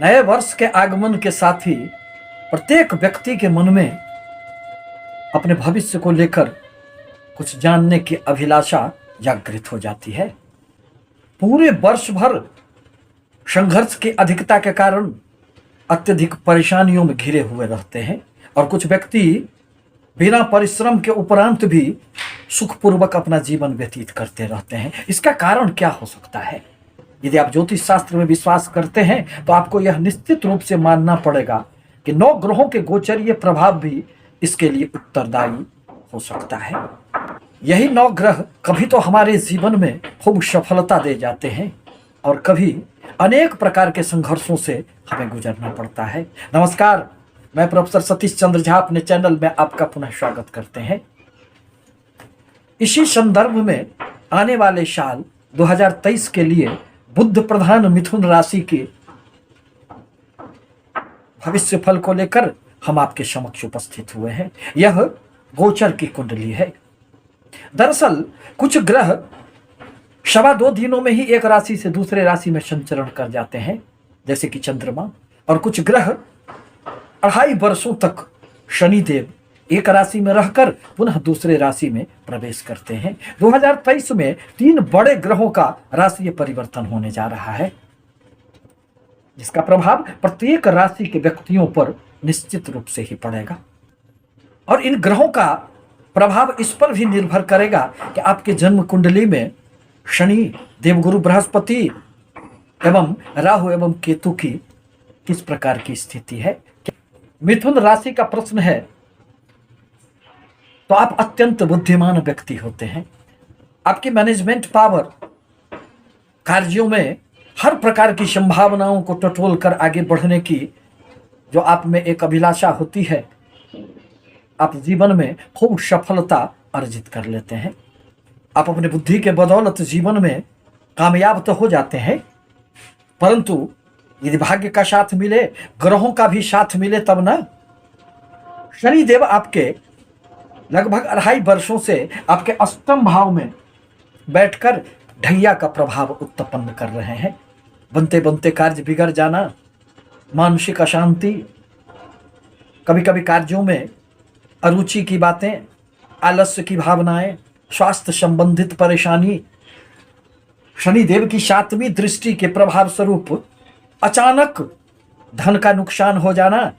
नए वर्ष के आगमन के साथ ही प्रत्येक व्यक्ति के मन में अपने भविष्य को लेकर कुछ जानने की अभिलाषा जागृत हो जाती है। पूरे वर्ष भर संघर्ष की अधिकता के कारण अत्यधिक परेशानियों में घिरे हुए रहते हैं और कुछ व्यक्ति बिना परिश्रम के उपरांत भी सुखपूर्वक अपना जीवन व्यतीत करते रहते हैं। इसका कारण क्या हो सकता है? यदि आप ज्योतिष शास्त्र में विश्वास करते हैं तो आपको यह निश्चित रूप से मानना पड़ेगा कि 9 ग्रहों के गोचरीय प्रभाव भी इसके लिए उत्तरदायी हो सकता है। यही 9 ग्रह कभी तो हमारे जीवन में खूब सफलता दे जाते हैं और कभी अनेक प्रकार के संघर्षों से हमें गुजरना पड़ता है। नमस्कार, मैं प्रोफेसर सतीश चंद्र झा अपने चैनल में आपका पुनः स्वागत करते हैं। इसी संदर्भ में आने वाले साल 2023 के लिए बुध प्रधान मिथुन राशि के भविष्य फल को लेकर हम आपके समक्ष उपस्थित हुए हैं। यह गोचर की कुंडली है। दरअसल कुछ ग्रह 2.25 दिनों में ही एक राशि से दूसरे राशि में संचरण कर जाते हैं, जैसे कि चंद्रमा, और कुछ ग्रह 2.5 वर्षों तक शनिदेव एक राशि में रहकर पुनः दूसरे राशि में प्रवेश करते हैं। 2023 में 3 बड़े ग्रहों का राशि परिवर्तन होने जा रहा है, जिसका प्रभाव प्रत्येक राशि के व्यक्तियों पर निश्चित रूप से ही पड़ेगा। और इन ग्रहों का प्रभाव इस पर भी निर्भर करेगा कि आपके जन्म कुंडली में शनि, देवगुरु बृहस्पति एवं राहु एवं केतु की किस प्रकार की स्थिति है। मिथुन राशि का प्रश्न है तो आप अत्यंत बुद्धिमान व्यक्ति होते हैं। आपकी मैनेजमेंट पावर कार्यों में हर प्रकार की संभावनाओं को टटोल कर आगे बढ़ने की जो आप में एक अभिलाषा होती है, आप जीवन में खूब सफलता अर्जित कर लेते हैं। आप अपने बुद्धि के बदौलत जीवन में कामयाब तो हो जाते हैं, परंतु यदि भाग्य का साथ मिले, ग्रहों का भी साथ मिले तब ना। शनिदेव आपके लगभग 2.5 वर्षों से आपके अष्टम भाव में बैठकर ढैया का प्रभाव उत्पन्न कर रहे हैं। बनते बनते कार्य बिगड़ जाना, मानसिक अशांति, कभी कभी कार्यों में अरुचि की बातें, आलस्य की भावनाएं, स्वास्थ्य संबंधित परेशानी, शनिदेव की 7वीं दृष्टि के प्रभाव स्वरूप अचानक धन का नुकसान हो जाना,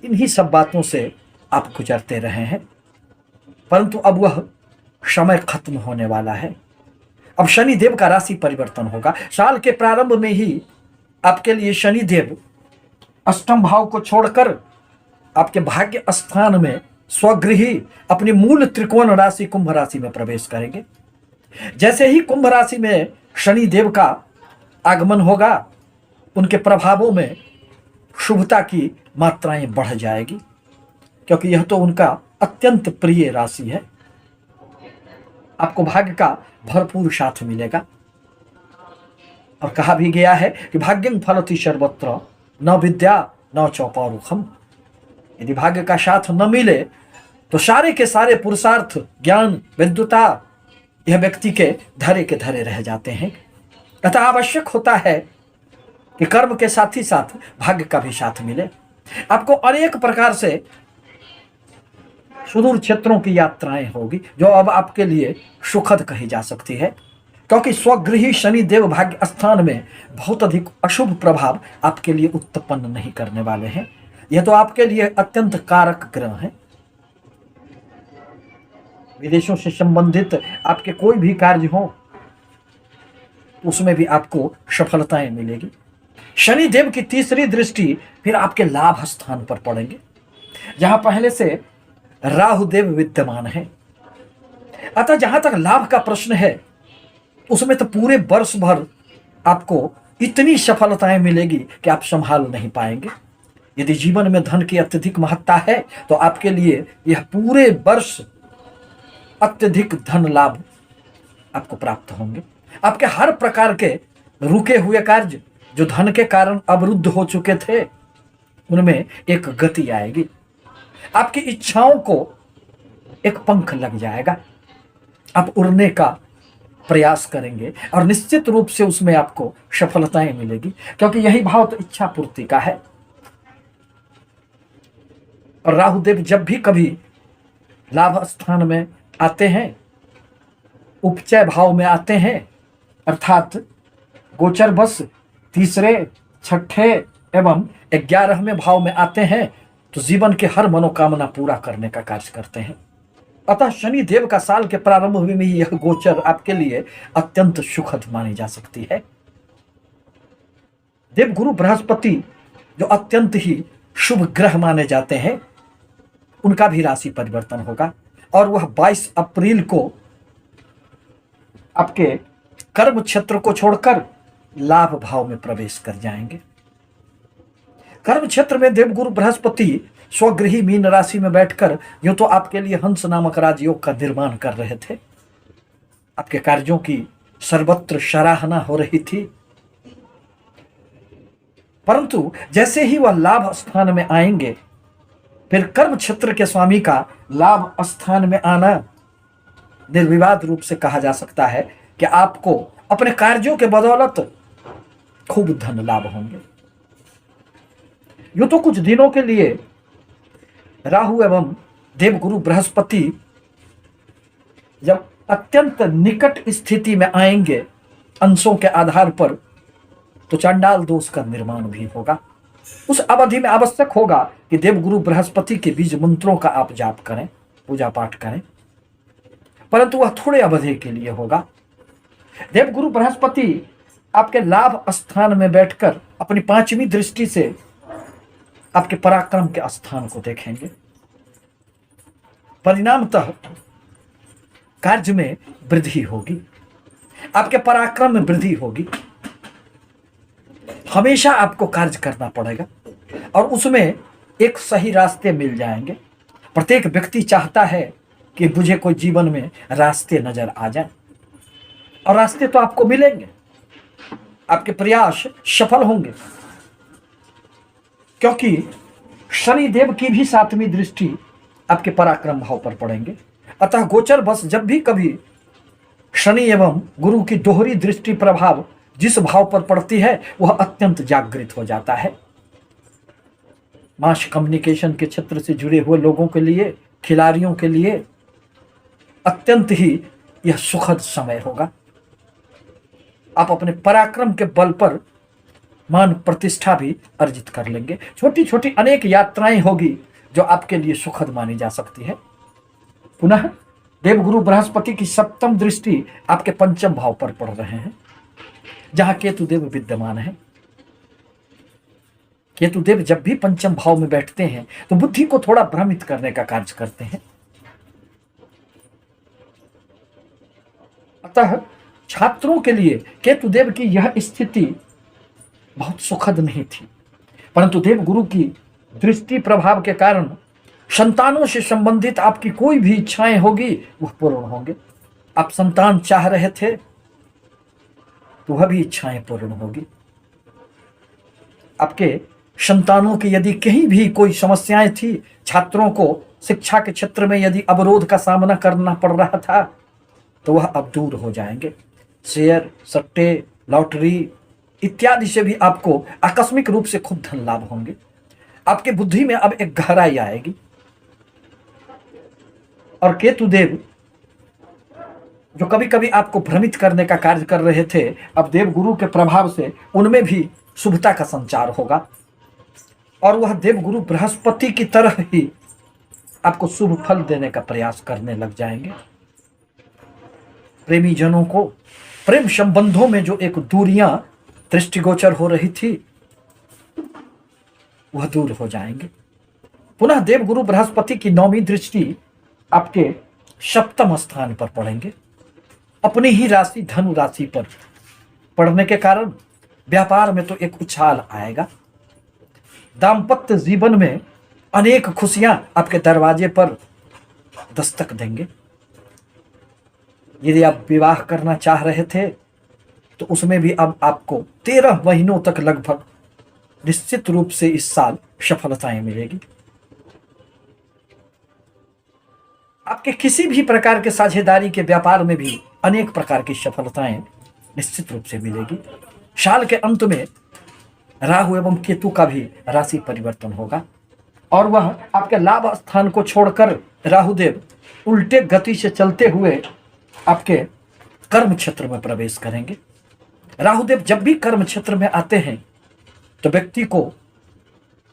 इन्हीं सब बातों से आप गुजरते रहे हैं। परंतु अब वह समय खत्म होने वाला है। अब शनिदेव का राशि परिवर्तन होगा। साल के प्रारंभ में ही आपके लिए शनिदेव अष्टम भाव को छोड़कर आपके भाग्य स्थान में स्वगृही अपनी मूल त्रिकोण राशि कुंभ राशि में प्रवेश करेंगे। जैसे ही कुंभ राशि में शनिदेव का आगमन होगा, उनके प्रभावों में शुभता की मात्राएं बढ़ जाएगी, क्योंकि यह तो उनका अत्यंत प्रिय राशि है। आपको भाग्य का भरपूर साथ मिलेगा और कहा भी गया है कि भाग्यं फलति सर्वत्र न विद्या न चौपौरुखम। यदि भाग्य का साथ न मिले तो सारे के सारे पुरुषार्थ, ज्ञान, विद्वता यह व्यक्ति के धरे रह जाते हैं। अतः आवश्यक होता है कि कर्म के साथ ही साथ भाग्य का भी साथ मिले। आपको अनेक प्रकार से सुदूर क्षेत्रों की यात्राएं होगी, जो अब आपके लिए सुखद कही जा सकती है, क्योंकि स्वगृही शनिदेव भाग्य स्थान में बहुत अधिक अशुभ प्रभाव आपके लिए उत्पन्न नहीं करने वाले हैं। यह तो आपके लिए अत्यंत कारक ग्रह हैं। विदेशों से संबंधित आपके कोई भी कार्य हो, उसमें भी आपको सफलताएं मिलेगी। शनिदेव की 3री दृष्टि फिर आपके लाभ स्थान पर पड़ेंगे, जहां पहले से राहुदेव विद्यमान है। अतः जहां तक लाभ का प्रश्न है, उसमें तो पूरे वर्ष भर आपको इतनी सफलताएं मिलेगी कि आप संभाल नहीं पाएंगे। यदि जीवन में धन की अत्यधिक महत्ता है तो आपके लिए यह पूरे वर्ष अत्यधिक धन लाभ आपको प्राप्त होंगे। आपके हर प्रकार के रुके हुए कार्य जो धन के कारण अवरुद्ध हो चुके थे, उनमें एक गति आएगी। आपकी इच्छाओं को एक पंख लग जाएगा। आप उड़ने का प्रयास करेंगे और निश्चित रूप से उसमें आपको सफलताएं मिलेगी, क्योंकि यही भाव तो इच्छा पूर्ति का है। और राहुदेव जब भी कभी लाभ स्थान में आते हैं, उपचय भाव में आते हैं, अर्थात गोचर बस तीसरे, छठे एवं 11वें भाव में आते हैं, तो जीवन के हर मनोकामना पूरा करने का कार्य करते हैं। अतः शनि देव का साल के प्रारंभ में ही यह गोचर आपके लिए अत्यंत सुखद मानी जा सकती है। देवगुरु बृहस्पति जो अत्यंत ही शुभ ग्रह माने जाते हैं, उनका भी राशि परिवर्तन होगा और वह 22 अप्रैल को आपके कर्म क्षेत्र को छोड़कर लाभ भाव में प्रवेश कर जाएंगे। कर्म क्षेत्र में देवगुरु बृहस्पति स्वगृही मीन राशि में बैठकर यूं तो आपके लिए हंस नामक राजयोग का निर्माण कर रहे थे। आपके कार्यों की सर्वत्र सराहना हो रही थी, परंतु जैसे ही वह लाभ स्थान में आएंगे, फिर कर्म क्षेत्र के स्वामी का लाभ स्थान में आना निर्विवाद रूप से कहा जा सकता है कि आपको अपने कार्यों के बदौलत खूब धन लाभ होंगे। यूं तो कुछ दिनों के लिए राहु एवं देवगुरु बृहस्पति जब अत्यंत निकट स्थिति में आएंगे अंशों के आधार पर, तो चंडाल दोष का निर्माण भी होगा। उस अवधि में आवश्यक होगा कि देवगुरु बृहस्पति के बीज मंत्रों का आप जाप करें, पूजा पाठ करें, परंतु वह थोड़े अवधि के लिए होगा। देवगुरु बृहस्पति आपके लाभ स्थान में बैठकर अपनी 5वीं दृष्टि से आपके पराक्रम के स्थान को देखेंगे। परिणामतः कार्य में वृद्धि होगी, आपके पराक्रम में वृद्धि होगी। हमेशा आपको कार्य करना पड़ेगा और उसमें एक सही रास्ते मिल जाएंगे। प्रत्येक व्यक्ति चाहता है कि मुझे कोई जीवन में रास्ते नजर आ जाए, और रास्ते तो आपको मिलेंगे, आपके प्रयास सफल होंगे, क्योंकि शनि देव की भी 7वीं दृष्टि आपके पराक्रम भाव पर पड़ेंगे। अतः गोचर बस जब भी कभी शनि एवं गुरु की दोहरी दृष्टि प्रभाव जिस भाव पर पड़ती है, वह अत्यंत जागृत हो जाता है। मास कम्युनिकेशन के क्षेत्र से जुड़े हुए लोगों के लिए, खिलाड़ियों के लिए अत्यंत ही यह सुखद समय होगा। आप अपने पराक्रम के बल पर मान प्रतिष्ठा भी अर्जित कर लेंगे। छोटी छोटी अनेक यात्राएं होगी जो आपके लिए सुखद मानी जा सकती है। पुनः देवगुरु बृहस्पति की 7वीं दृष्टि आपके 5म भाव पर पड़ रहे हैं, जहां केतुदेव विद्यमान है। केतुदेव जब भी 5म भाव में बैठते हैं तो बुद्धि को थोड़ा भ्रमित करने का कार्य करते हैं। अतः छात्रों के लिए केतुदेव की यह स्थिति बहुत सुखद नहीं थी, परंतु देवगुरु की दृष्टि प्रभाव के कारण संतानों से संबंधित आपकी कोई भी इच्छाएं होगी वह पूर्ण होंगे। आप संतान चाह रहे थे तो वह भी इच्छाएं पूर्ण होगी। आपके संतानों की यदि कहीं भी कोई समस्याएं थी, छात्रों को शिक्षा के क्षेत्र में यदि अवरोध का सामना करना पड़ रहा था, तो वह अब दूर हो जाएंगे। शेयर, सट्टे, लॉटरी इत्यादि से भी आपको आकस्मिक रूप से खूब धन लाभ होंगे। आपके बुद्धि में अब एक गहराई आएगी। और केतुदेव जो कभी कभी आपको भ्रमित करने का कार्य कर रहे थे, अब देवगुरु के प्रभाव से उनमें भी शुभता का संचार होगा, और वह देवगुरु बृहस्पति की तरह ही आपको शुभ फल देने का प्रयास करने लग जाएंगे। प्रेमी जनों को प्रेम संबंधों में जो एक दूरियां दृष्टिगोचर हो रही थी, वह दूर हो जाएंगे। पुनः देवगुरु बृहस्पति की 9वीं दृष्टि आपके 7म स्थान पर पड़ेंगे। अपनी ही राशि धनु राशि पर पड़ने के कारण व्यापार में तो एक उछाल आएगा। दाम्पत्य जीवन में अनेक खुशियां आपके दरवाजे पर दस्तक देंगे। यदि आप विवाह करना चाह रहे थे तो उसमें भी अब आपको 13 महीनों तक लगभग निश्चित रूप से इस साल सफलताएं मिलेगी। आपके किसी भी प्रकार के साझेदारी के व्यापार में भी अनेक प्रकार की सफलताएं निश्चित रूप से मिलेगी। साल के अंत में राहु एवं केतु का भी राशि परिवर्तन होगा और वह आपके लाभ स्थान को छोड़कर राहुदेव उल्टे गति से चलते हुए आपके कर्म क्षेत्र में प्रवेश करेंगे। राहुदेव जब भी कर्म क्षेत्र में आते हैं तो व्यक्ति को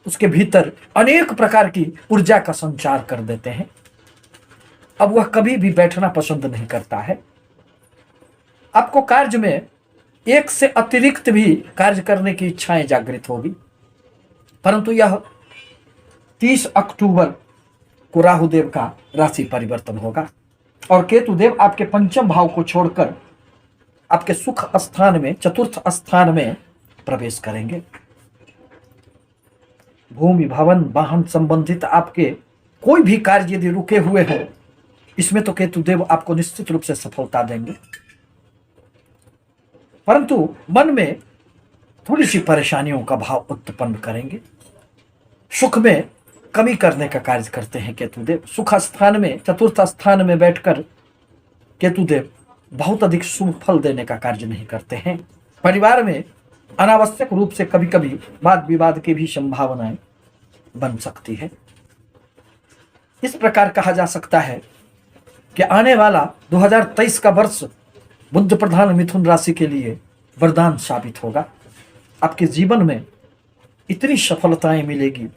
उसके भीतर अनेक प्रकार की ऊर्जा का संचार कर देते हैं। अब वह कभी भी बैठना पसंद नहीं करता है। आपको कार्य में एक से अतिरिक्त भी कार्य करने की इच्छाएं जागृत होगी, परंतु यह 30 अक्टूबर को राहुदेव का राशि परिवर्तन होगा और केतुदेव आपके पंचम भाव को छोड़कर आपके सुख स्थान में, चतुर्थ स्थान में प्रवेश करेंगे। भूमि, भवन, वाहन संबंधित आपके कोई भी कार्य यदि रुके हुए हैं, इसमें तो केतुदेव आपको निश्चित रूप से सफलता देंगे, परंतु मन में थोड़ी सी परेशानियों का भाव उत्पन्न करेंगे। सुख में कमी करने का कार्य करते हैं केतुदेव। सुख स्थान में, चतुर्थ स्थान में बैठकर केतुदेव बहुत अधिक शुभ फल देने का कार्य नहीं करते हैं। परिवार में अनावश्यक रूप से कभी कभी वाद विवाद की भी संभावनाएं बन सकती है। इस प्रकार कहा जा सकता है कि आने वाला 2023 का वर्ष बुध प्रधान मिथुन राशि के लिए वरदान साबित होगा। आपके जीवन में इतनी सफलताएं मिलेगी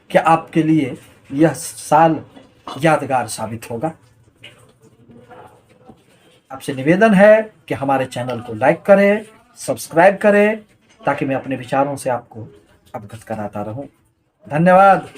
कि आपके लिए यह साल यादगार साबित होगा। आपसे निवेदन है कि हमारे चैनल को लाइक करें, सब्सक्राइब करें, ताकि मैं अपने विचारों से आपको अवगत कराता रहूं। धन्यवाद।